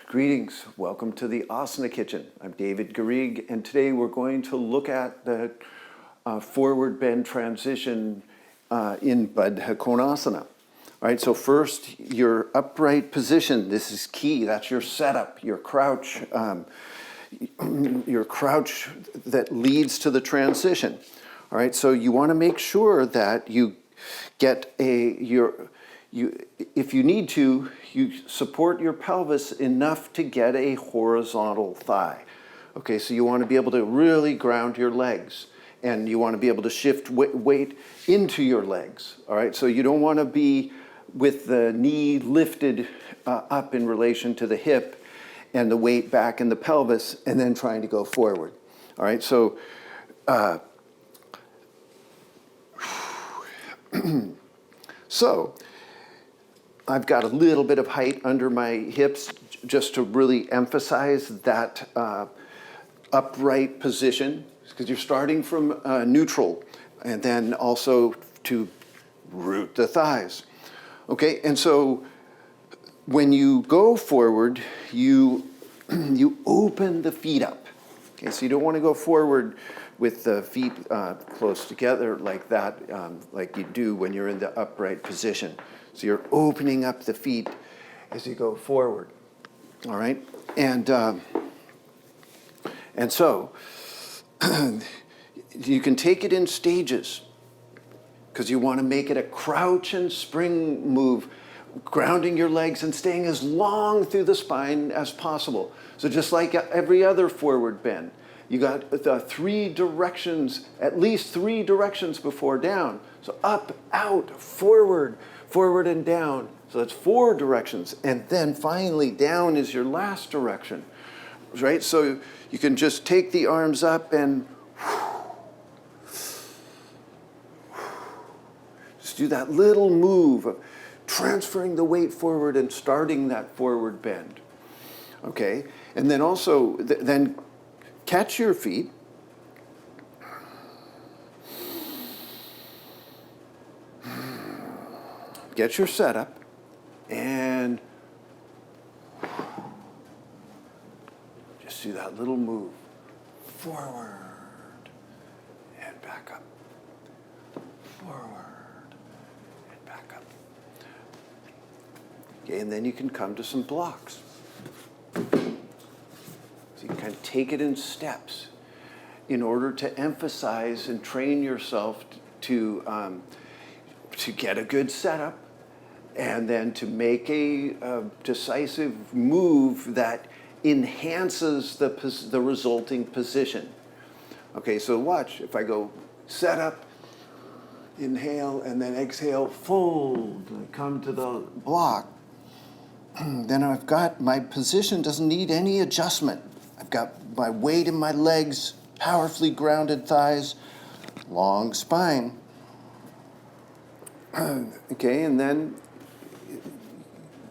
Greetings, welcome to the Asana Kitchen. I'm David Garrigues, and today we're going to look at the forward bend transition in Buddha Konasana. All right, so first, your upright position. This is key. That's your setup, your crouch that leads to the transition. All right, so you want to make sure that you get if you need to, you support your pelvis enough to get a horizontal thigh. Okay, so you want to be able to really ground your legs, and you want to be able to shift weight into your legs. All right, so you don't want to be with the knee lifted up in relation to the hip and the weight back in the pelvis and then trying to go forward. All right, so I've got a little bit of height under my hips just to really emphasize that upright position, because you're starting from neutral and then also to root the thighs. Okay, and so when you go forward, you open the feet up. Okay, so you don't want to go forward with the feet close together like that, like you do when you're in the upright position. So you're opening up the feet as you go forward. All right, and so you can take it in stages, because you want to make it a crouch and spring move, grounding your legs and staying as long through the spine as possible. So just like every other forward bend, you got the three directions, at least three directions before down. So up, out, forward, forward and down. So that's four directions. And then finally down is your last direction, right? So you can just take the arms up and just do that little move of transferring the weight forward and starting that forward bend. Okay? And then also, then catch your feet. Get your setup and just do that little move. Forward and back up. Forward and back up. Okay, and then you can come to some blocks. So you can kind of take it in steps in order to emphasize and train yourself to get a good setup, and then to make a decisive move that enhances the resulting position. Okay, so watch. If I go set up, inhale, and then exhale, fold, and come to the block, then I've got, my position doesn't need any adjustment. I've got my weight in my legs, powerfully grounded thighs, long spine. Okay, and then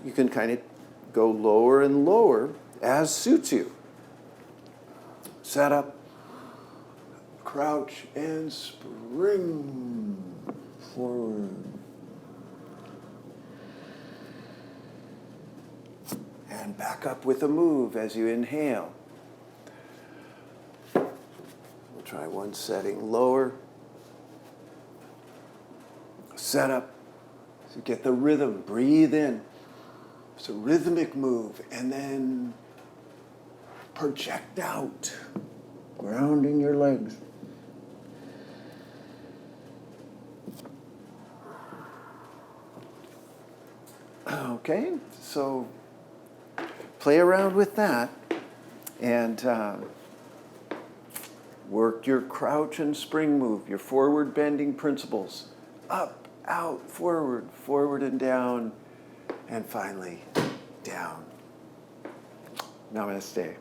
you can kind of go lower and lower as suits you. Set up, crouch, and spring forward. And back up with a move as you inhale. We'll try one setting lower. Set up. So get the rhythm. Breathe in. It's a rhythmic move. And then project out, grounding your legs. Okay, so play around with that and work your crouch and spring move, your forward bending principles. Up, out, forward, forward and down, and finally down. Namaste.